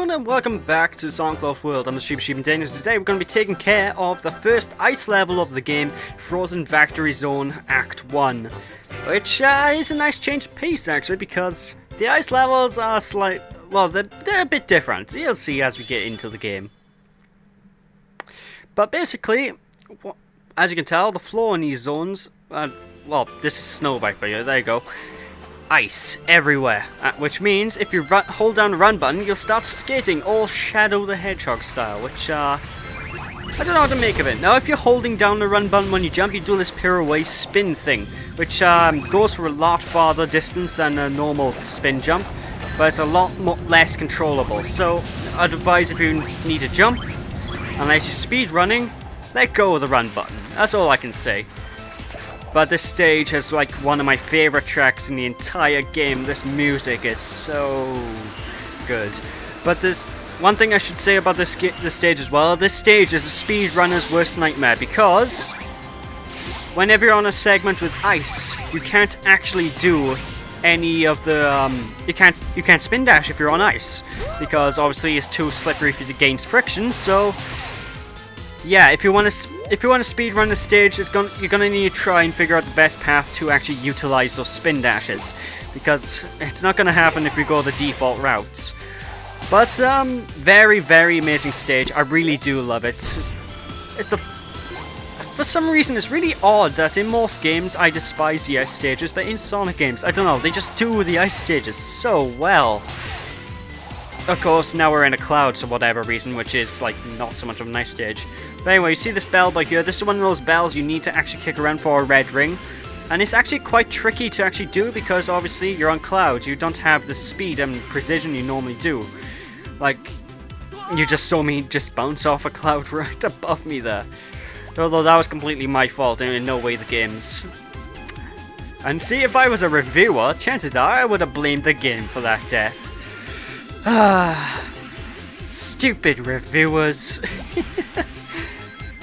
everyone, and welcome back to SoundCloud World. I'm the SheepNDane, and today we're going to be taking care of the first ice level of the game, Frozen Factory Zone Act 1. Which is a nice change of pace, actually, because the ice levels are they're a bit different. You'll see as we get into the game. But basically, as you can tell, the floor in these zones, this is Snowbike, but yeah, there you go. Ice everywhere, which means if you hold down the run button, you'll start skating all Shadow the Hedgehog style, which I don't know how to make of it. Now, if you're holding down the run button when you jump, you do this pirouette spin thing, which goes for a lot farther distance than a normal spin jump, but it's a lot less controllable. So I'd advise, if you need to jump, unless you're speed running, let go of the run button. That's all I can say. But this stage has like one of my favorite tracks in the entire game. This music is so good. But there's one thing I should say about this stage as well. This stage is a speedrunner's worst nightmare, because whenever you're on a segment with ice, you can't actually do any of the you can't spin dash if you're on ice, because obviously it's too slippery if it gains friction. So yeah, if you want to speedrun the stage, you're gonna need to try and figure out the best path to actually utilize those spin dashes, because it's not gonna happen if you go the default routes. But very, very amazing stage. I really do love it. For some reason, it's really odd that in most games I despise the ice stages, but in Sonic games, I don't know, they just do the ice stages so well. Of course, now we're in a cloud for whatever reason, which is like not so much of a nice stage. But anyway, you see this bell by here. This is one of those bells you need to actually kick around for a red ring. And it's actually quite tricky to actually do, because obviously you're on clouds. You don't have the speed and precision you normally do. Like, you just saw me just bounce off a cloud right above me there. Although that was completely my fault, and in no way the game's. And see, if I was a reviewer, chances are I would have blamed the game for that death. Stupid reviewers.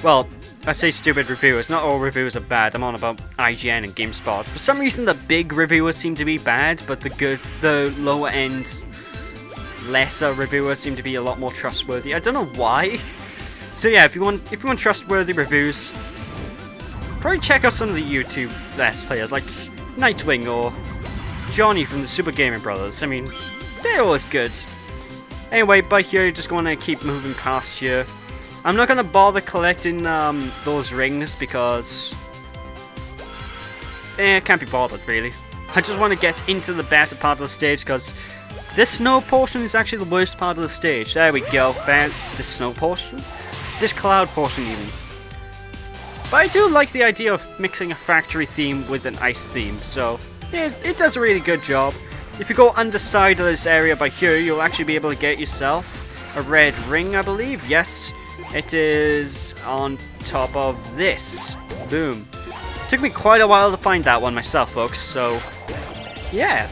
Well, I say stupid reviewers, not all reviewers are bad. I'm on about IGN and GameSpot. For some reason the big reviewers seem to be bad, but the lower end, lesser reviewers seem to be a lot more trustworthy. I don't know why. So yeah, if you want trustworthy reviews, probably check out some of the YouTube Let's Players like Nightwing or Johnny from the Super Gaming Brothers. I mean, they're always good. Anyway, by here, you're just going to keep moving past here. I'm not going to bother collecting those rings, because I can't be bothered, really. I just want to get into the better part of the stage, because this snow portion is actually the worst part of the stage. There we go, this snow portion. This cloud portion, even. But I do like the idea of mixing a factory theme with an ice theme, so it does a really good job. If you go underside of this area by here, you'll actually be able to get yourself a red ring, I believe. Yes, it is on top of this. Boom. Took me quite a while to find that one myself, folks, so yeah.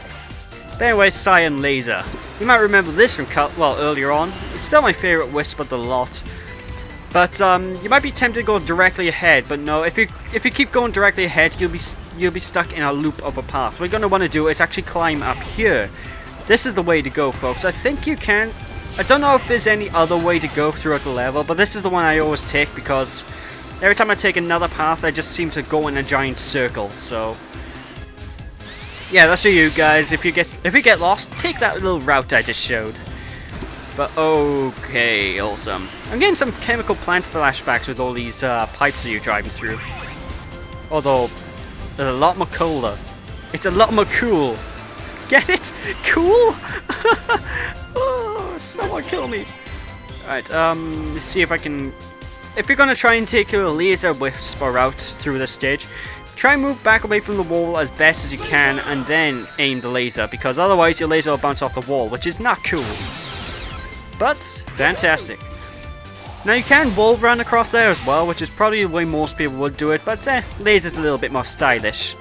But anyway, Cyan Laser. You might remember this from earlier on. It's still my favorite wisp of the lot. But you might be tempted to go directly ahead, but no. If you keep going directly ahead, you'll be stuck in a loop of a path. What you're gonna want to do is actually climb up here. This is the way to go, folks. I think you can. I don't know if there's any other way to go throughout the level, but this is the one I always take, because every time I take another path, I just seem to go in a giant circle. So yeah, that's for you guys. If you get lost, take that little route I just showed. But okay, awesome. I'm getting some chemical plant flashbacks with all these pipes that you're driving through. Although, they're a lot more cooler. It's a lot more cool. Get it? Cool? Oh, someone kill me. Alright, let's see if I can. If you're gonna try and take a laser wisp route through this stage, try and move back away from the wall as best as you can, and then aim the laser, because otherwise your laser will bounce off the wall, which is not cool. But fantastic. Now you can wall run across there as well, which is probably the way most people would do it, but laser's a little bit more stylish.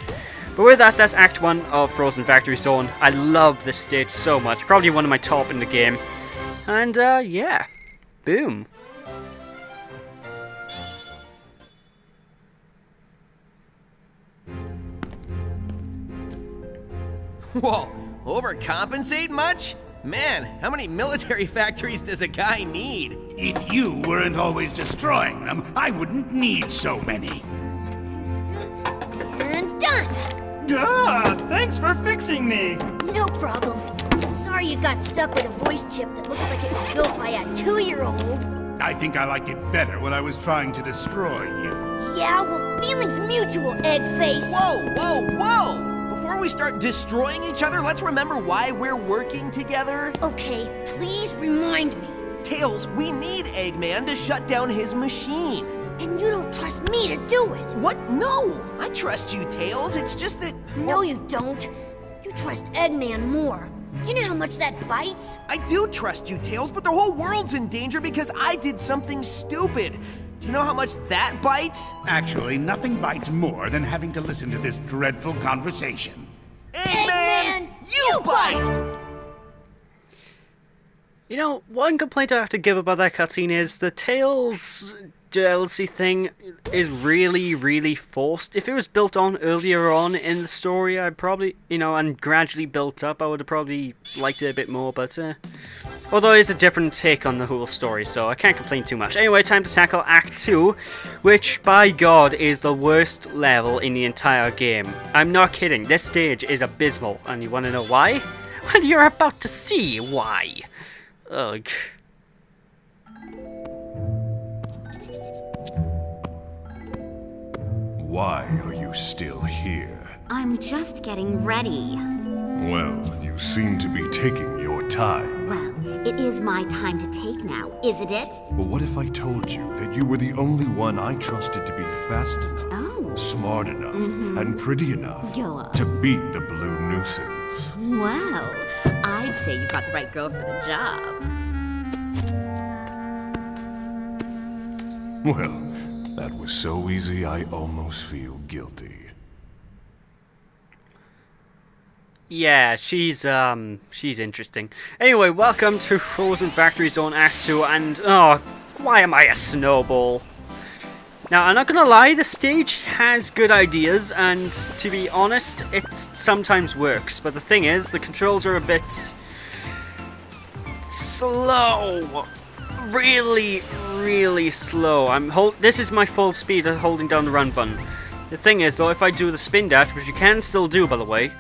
But with that, that's Act 1 of Frozen Factory Zone. I love this stage so much, probably one of my top in the game. And yeah, boom. Whoa, overcompensate much? Man, how many military factories does a guy need? If you weren't always destroying them, I wouldn't need so many. And done! Thanks for fixing me. No problem. Sorry you got stuck with a voice chip that looks like it was built by a 2-year-old. I think I liked it better when I was trying to destroy you. Yeah, well, feelings mutual, egg face. Whoa, whoa, whoa! Before we start destroying each other, let's remember why we're working together. Okay, please remind me. Tails, we need Eggman to shut down his machine. And you don't trust me to do it. What? No! I trust you, Tails. It's just that... No, you don't. You trust Eggman more. Do you know how much that bites? I do trust you, Tails, but the whole world's in danger because I did something stupid. Do you know how much that bites? Actually, nothing bites more than having to listen to this dreadful conversation. Eggman, you bite! You know, one complaint I have to give about that cutscene is the Tails DLC thing is really, really forced. If it was built on earlier on in the story, I'd probably, and gradually built up, I would have probably liked it a bit more, but, although it's a different take on the whole story, so I can't complain too much. Anyway, time to tackle Act 2, which, by God, is the worst level in the entire game. I'm not kidding, this stage is abysmal, and you want to know why? Well, you're about to see why. Ugh. Why are you still here? I'm just getting ready. Well, you seem to be taking your time. Well, it is my time to take now, isn't it? But what if I told you that you were the only one I trusted to be fast enough, smart enough, and pretty enough Go on. to beat the blue nuisance? Well, I'd say you got the right girl for the job. Well, that was so easy I almost feel guilty. Yeah, she's interesting. Anyway, welcome to Frozen Factory Zone Act 2, and, why am I a snowball? Now, I'm not gonna lie, the stage has good ideas, and to be honest, it sometimes works, but the thing is, the controls are a bit slow. Really, really slow. This is my full speed of holding down the run button. The thing is, though, if I do the spin dash, which you can still do, by the way,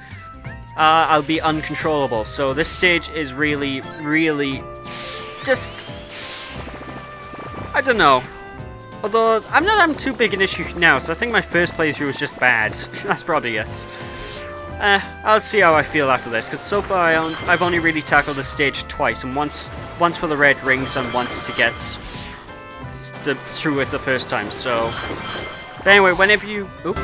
I'll be uncontrollable. So this stage is really, really just... I don't know. Although, I'm not having too big an issue now, so I think my first playthrough was just bad. That's probably it. I'll see how I feel after this, because so far I've only really tackled this stage twice, and once for the red rings and once to get through it the first time, so... But anyway, whenever you... Oop.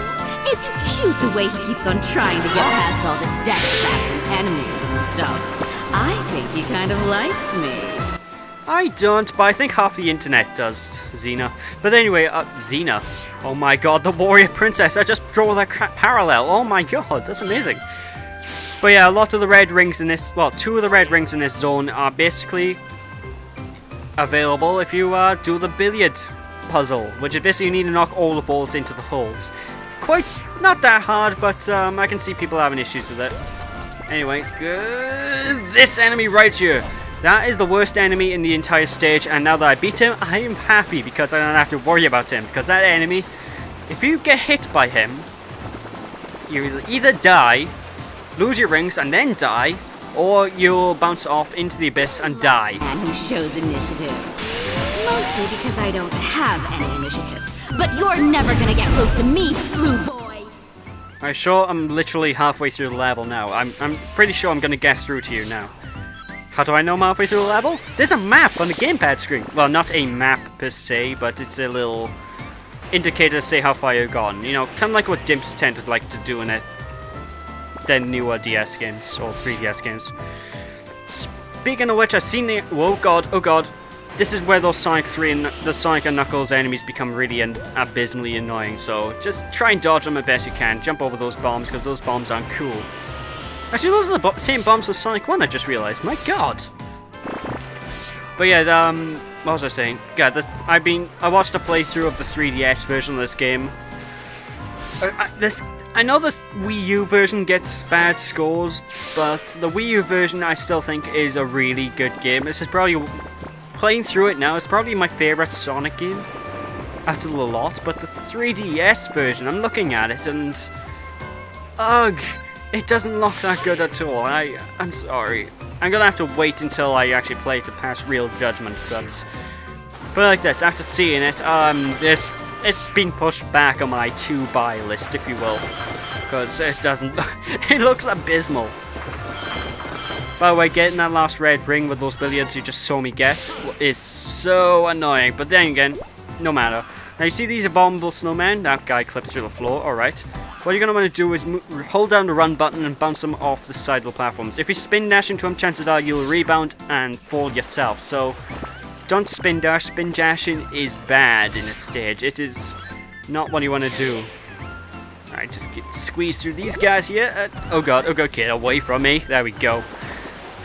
It's cute the way he keeps on trying to get past all the death traps and enemies and stuff. I think he kind of likes me. I don't, but I think half the internet does, Zena. But anyway, Zena. Oh my god, the warrior princess. I just draw that parallel. Oh my god, that's amazing. But yeah, a lot of the red rings in this, well, 2 of the red rings in this zone are basically available if you do the billiard puzzle, which is basically you need to knock all the balls into the holes. Quite, not that hard, but I can see people having issues with it. Anyway, this enemy right here. That is the worst enemy in the entire stage, and now that I beat him, I am happy because I don't have to worry about him. Because that enemy, if you get hit by him, you either die, lose your rings and then die, or you'll bounce off into the abyss and die. And who shows initiative. Mostly because I don't have any initiative. But you're never gonna get close to me, blue boy! Alright, sure, I'm literally halfway through the level now. I'm pretty sure I'm gonna get through to you now. How do I know I'm halfway through the level? There's a map on the gamepad screen. Well, not a map per se, but it's a little indicator to say how far you've gone. You know, kind of like what Dimps tend to like to do in their newer DS games, or 3DS games. Speaking of which, I've seen the... Oh god. This is where those Sonic 3 and the Sonic and Knuckles enemies become really abysmally annoying, so just try and dodge them as best you can. Jump over those bombs, because those bombs aren't cool. Actually, those are the same bombs as Sonic 1, I just realized. My god! But yeah, what was I saying? Yeah, I watched a playthrough of the 3DS version of this game. I know the Wii U version gets bad scores, but the Wii U version I still think is a really good game. This is probably, playing through it now, it's probably my favourite Sonic game after the lot, but the 3DS version, I'm looking at it and, ugh, it doesn't look that good at all. I'm sorry. I'm gonna have to wait until I actually play it to pass real judgment, but like this, after seeing it, it's been pushed back on my to-buy list, if you will, because it doesn't, it looks abysmal. By the way, getting that last red ring with those billiards you just saw me get is so annoying, but then again, no matter. Now you see these abominable snowmen? That guy clipped through the floor, alright. What you're going to want to do is hold down the run button and bounce them off the side of the platforms. If you spin dash into them, chances are you'll rebound and fall yourself, so don't spin dash. Spin dashing is bad in a stage. It is not what you want to do. Alright, just squeeze through these guys here. Oh god, get away from me. There we go.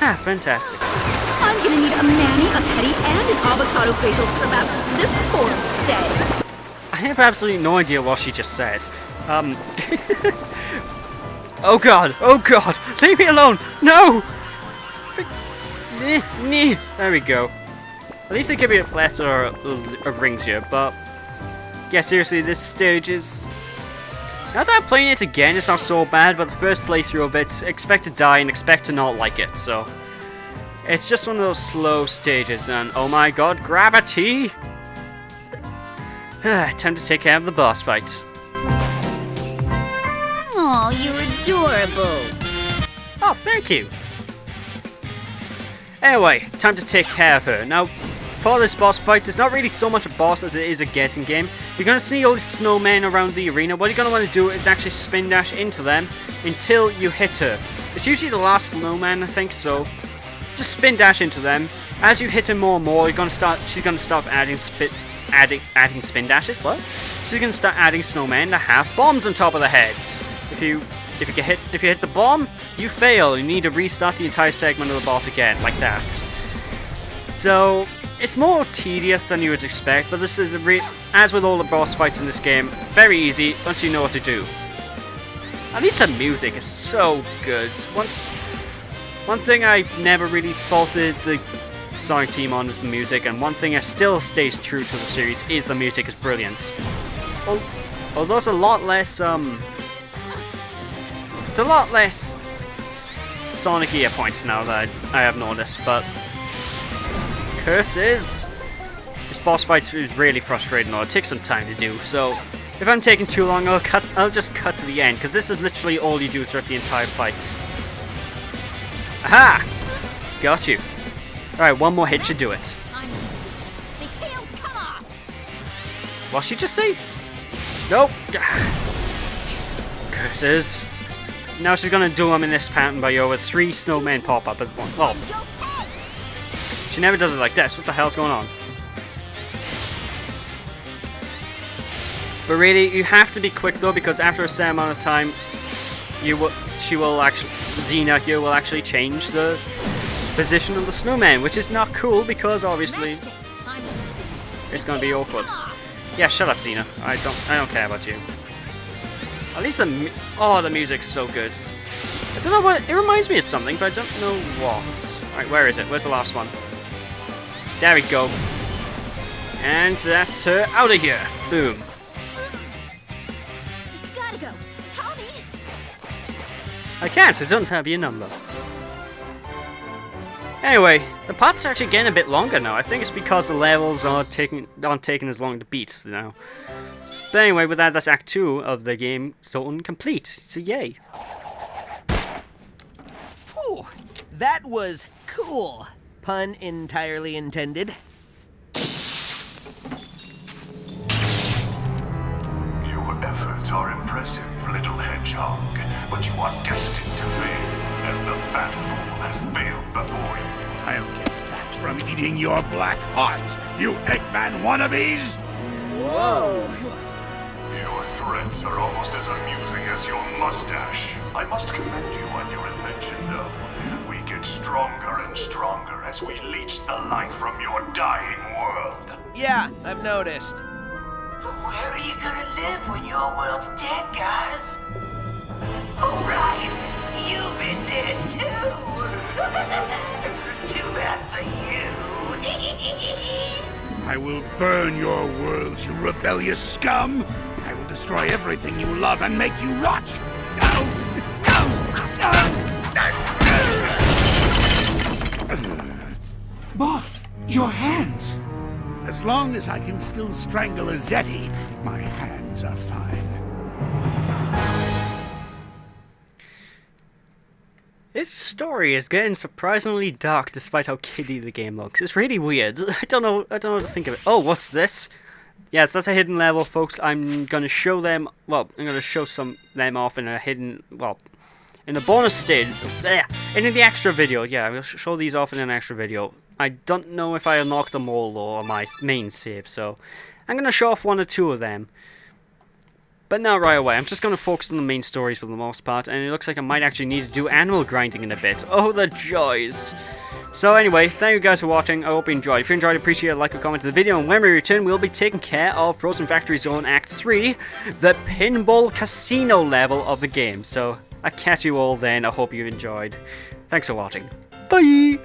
Ah, fantastic. I'm gonna need a mani, a petty, and an avocado facial scrub after this horrible day. I have absolutely no idea what she just said. Oh god, leave me alone! No! There we go. At least they give you a plethora of rings here, but yeah, seriously, this stage is... Now that I'm playing it again, it's not so bad, but the first playthrough of it, expect to die and expect to not like it, so... It's just one of those slow stages, and oh my god, gravity! Time to take care of the boss fight. Aw, you're adorable. Oh, thank you! Anyway, time to take care of her. Now, for this boss fight, it's not really so much a boss as it is a guessing game. You're going to see all these snowmen around the arena. What you're going to want to do is actually spin dash into them until you hit her. It's usually the last snowman, I think, so just spin dash into them. As you hit her more and more, she's going to start adding spin dashes. What? She's going to start adding snowmen that have bombs on top of their heads. If you hit the bomb, you fail. You need to restart the entire segment of the boss again, like that. So it's more tedious than you would expect, but this is as with all the boss fights in this game, very easy once you know what to do. At least the music is so good. One thing I never really faulted the Sonic team on is the music, and one thing that still stays true to the series is the music is brilliant. Although it's a lot less Sonic-y at points now that I have noticed, but curses! This boss fight is really frustrating, or it takes some time to do, so if I'm taking too long, I'll just cut to the end, because this is literally all you do throughout the entire fight. Aha! Got you. Alright, one more hit should do it. What did she just say? Nope. Curses. Now she's gonna do them in this pattern by over 3 snowmen pop up at one. Well, she never does it like this. What the hell's going on? But really, you have to be quick though, because after a certain amount of time, Zena here will actually change the position of the snowman, which is not cool because obviously it's gonna be awkward. Yeah, shut up, Zena. I don't care about you. At least the music's so good. I don't know what it reminds me of something, but I don't know what. Alright, where is it? Where's the last one? There we go. And that's her out of here. Boom. Gotta go. Call me. I can't, I don't have your number. Anyway, the parts are actually getting a bit longer now. I think it's because the levels aren't taking as long to beat now. But anyway, with that, that's Act 2 of the game Zone complete. So yay. Whew, that was cool. Pun entirely intended. Your efforts are impressive, little hedgehog, but you are destined to fail, as the fat fool has failed before you. I'll get fat from eating your black hearts, you Eggman wannabes! Whoa! Your threats are almost as amusing as your mustache. I must commend you on your invention, though. We get stronger and stronger as we leech the life from your dying world. Yeah, I've noticed. Where are you gonna live when your world's dead, guys? Alright, you've been dead too. Too bad for you. I will burn your world, you rebellious scum! I will destroy everything you love and make you watch! No! Boss, your hands! As long as I can still strangle a Zeti, my hands are fine. This story is getting surprisingly dark despite how kiddie the game looks. It's really weird. I don't know what to think of it. Oh, what's this? Yes, that's a hidden level, folks. I'm gonna show them, well, I'm gonna show them off in a hidden, well, in a bonus stage. In the extra video, yeah, I'm gonna show these off in an extra video. I don't know if I unlocked them all though on my main save, so I'm gonna show off 1 or 2 of them. But not right away. I'm just going to focus on the main stories for the most part, and it looks like I might actually need to do animal grinding in a bit. Oh, the joys! So anyway, thank you guys for watching. I hope you enjoyed. If you enjoyed, appreciate a like or comment to the video, and when we return, we'll be taking care of Frozen Factory Zone Act 3, the pinball casino level of the game. So, I'll catch you all then. I hope you enjoyed. Thanks for watching. Bye!